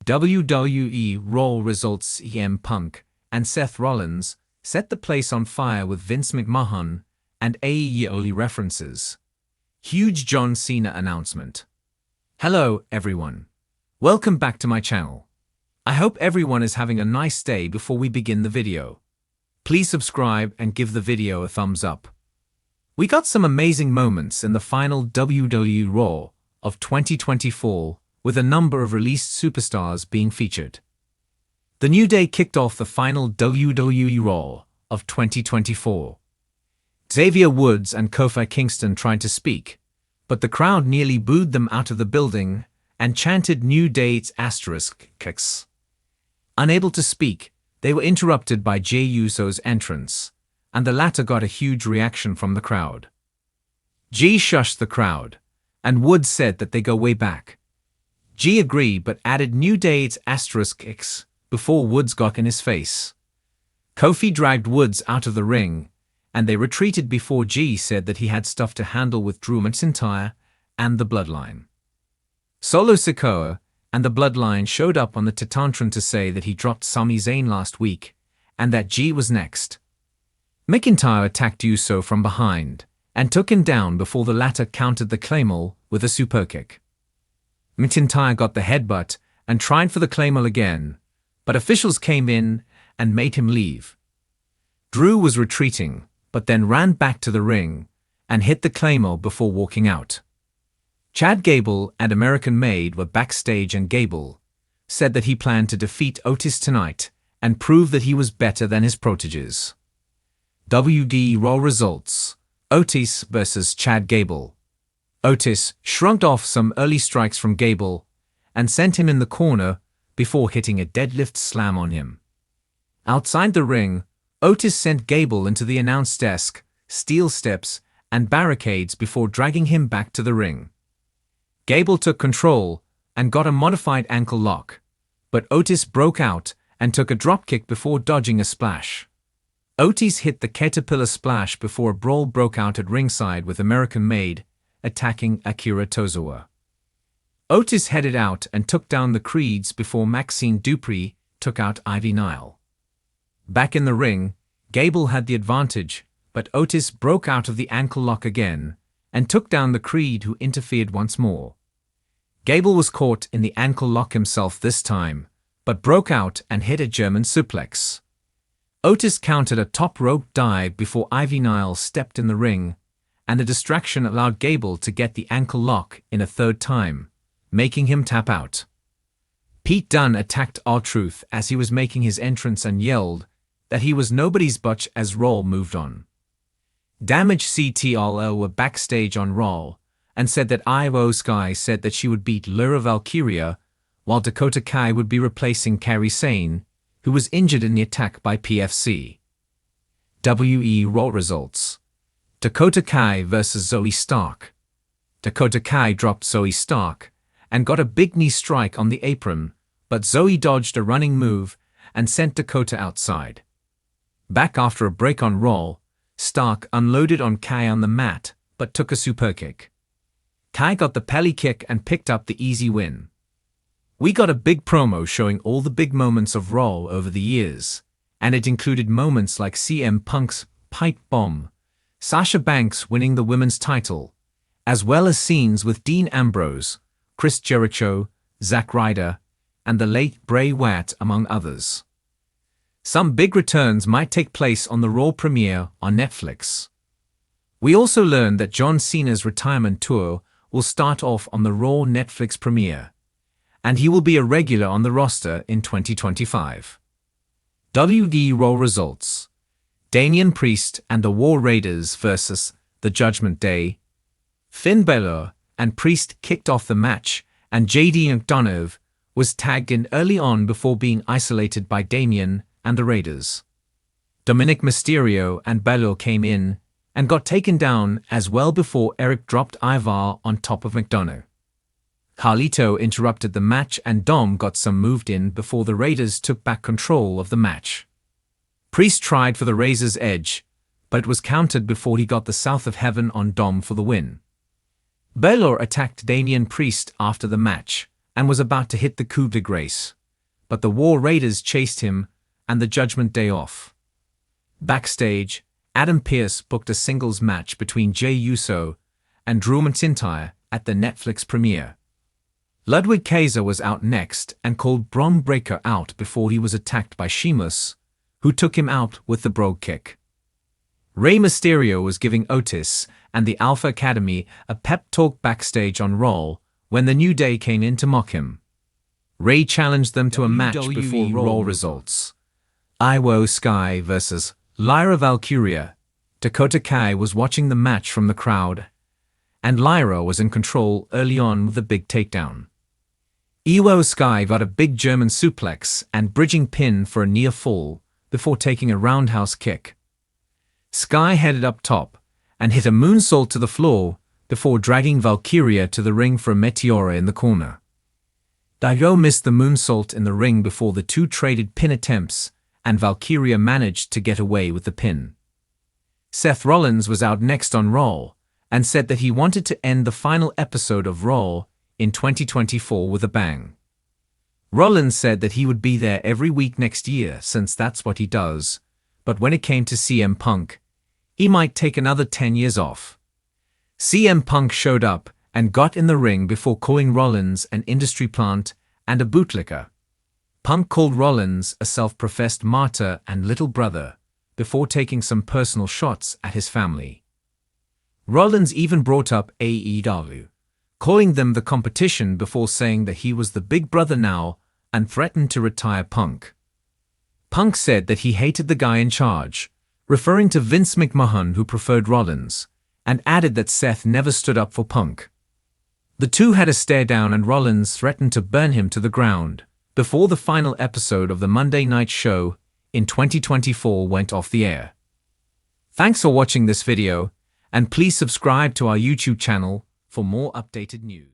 WWE Raw results. CM Punk and Seth Rollins set the place on fire with Vince McMahon and AEW references. Huge John Cena announcement. Hello, everyone. Welcome back to my channel. I hope everyone is having a nice day. Before we begin the video, please subscribe and give the video a thumbs up. We got some amazing moments in the final WWE Raw of 2024, with a number of released superstars being featured. The New Day kicked off the final WWE Raw of 2024. Xavier Woods and Kofi Kingston tried to speak, but the crowd nearly booed them out of the building and chanted New Day's ***. Unable to speak, they were interrupted by Jey Uso's entrance, and the latter got a huge reaction from the crowd. Jey shushed the crowd, and Woods said that they go way back. Jey agreed but added New Day's *** before Woods got in his face. Kofi dragged Woods out of the ring, and they retreated before Jey said that he had stuff to handle with Drew McIntyre and the Bloodline. Solo Sikoa and the Bloodline showed up on the Titantron to say that he dropped Sami Zayn last week, and that Jey was next. McIntyre attacked Uso from behind and took him down before the latter countered the Claymore with a superkick. McIntyre got the headbutt and tried for the Claymore again, but officials came in and made him leave. Drew was retreating, but then ran back to the ring and hit the Claymore before walking out. Chad Gable and American Made were backstage, and Gable said that he planned to defeat Otis tonight and prove that he was better than his proteges. WD Raw results: Otis versus Chad Gable. Otis shrugged off some early strikes from Gable and sent him in the corner before hitting a deadlift slam on him. Outside the ring, Otis sent Gable into the announce desk, steel steps, and barricades before dragging him back to the ring. Gable took control and got a modified ankle lock, but Otis broke out and took a dropkick before dodging a splash. Otis hit the Caterpillar Splash before a brawl broke out at ringside with American Made attacking Akira Tozawa. Otis headed out and took down the Creeds before Maxine Dupree took out Ivy Nile. Back in the ring, Gable had the advantage, but Otis broke out of the ankle lock again and took down the Creed, who interfered once more. Gable was caught in the ankle lock himself this time, but broke out and hit a German suplex. Otis countered a top rope dive before Ivy Nile stepped in the ring, and the distraction allowed Gable to get the ankle lock in a third time, making him tap out. Pete Dunne attacked R-Truth as he was making his entrance and yelled that he was nobody's butch as Raw moved on. Damage CTRL were backstage on Raw and said that Io Sky said that she would beat Lyra Valkyria, while Dakota Kai would be replacing Kairi Sane, who was injured in the attack by PFC. WE Raw results: Dakota Kai versus Zoe Stark. Dakota Kai dropped Zoe Stark and got a big knee strike on the apron, but Zoe dodged a running move and sent Dakota outside. Back after a break on Raw, Stark unloaded on Kai on the mat but took a superkick. Kai got the Pelly kick and picked up the easy win. We got a big promo showing all the big moments of Raw over the years, and it included moments like CM Punk's pipe bomb, Sasha Banks winning the women's title, as well as scenes with Dean Ambrose, Chris Jericho, Zack Ryder, and the late Bray Wyatt, among others. Some big returns might take place on the Raw premiere on Netflix. We also learned that John Cena's retirement tour will start off on the Raw Netflix premiere, and he will be a regular on the roster in 2025. WD Raw results: Damian Priest and the War Raiders versus the Judgment Day. Finn Balor and Priest kicked off the match, and JD McDonough was tagged in early on before being isolated by Damian and the Raiders. Dominic Mysterio and Balor came in and got taken down as well before Eric dropped Ivar on top of McDonough. Carlito interrupted the match and Dom got some moved in before the Raiders took back control of the match. Priest tried for the Razor's Edge, but it was countered before he got the South of Heaven on Dom for the win. Balor attacked Damian Priest after the match, and was about to hit the coup de grace. But the War Raiders chased him and the Judgment Day off. Backstage, Adam Pearce booked a singles match between Jey Uso and Drew McIntyre at the Netflix premiere. Ludwig Kaiser was out next and called Bron Breakker out before he was attacked by Sheamus, who took him out with the Brogue Kick. Rey Mysterio was giving Otis and the Alpha Academy a pep talk backstage on Raw when the New Day came in to mock him. Rey challenged them to a match before Raw results. Io Sky vs. Lyra Valkyria. Dakota Kai was watching the match from the crowd, and Lyra was in control early on with a big takedown. Io Sky got a big German suplex and bridging pin for a near fall before taking a roundhouse kick. Sky headed up top and hit a moonsault to the floor before dragging Valkyria to the ring for a Meteora in the corner. Io missed the moonsault in the ring before the two traded pin attempts, and Valkyria managed to get away with the pin. Seth Rollins was out next on Raw and said that he wanted to end the final episode of Raw in 2024 with a bang. Rollins said that he would be there every week next year since that's what he does, but when it came to CM Punk, he might take another 10 years off. CM Punk showed up and got in the ring before calling Rollins an industry plant and a bootlicker. Punk called Rollins a self-professed martyr and little brother before taking some personal shots at his family. Rollins even brought up AEW, calling them the competition before saying that he was the big brother now and threatened to retire Punk. Punk said that he hated the guy in charge, referring to Vince McMahon who preferred Rollins, and added that Seth never stood up for Punk. The two had a stare down and Rollins threatened to burn him to the ground before the final episode of the Monday Night Show in 2024 went off the air. Thanks for watching this video, and please subscribe to our YouTube channel for more updated news.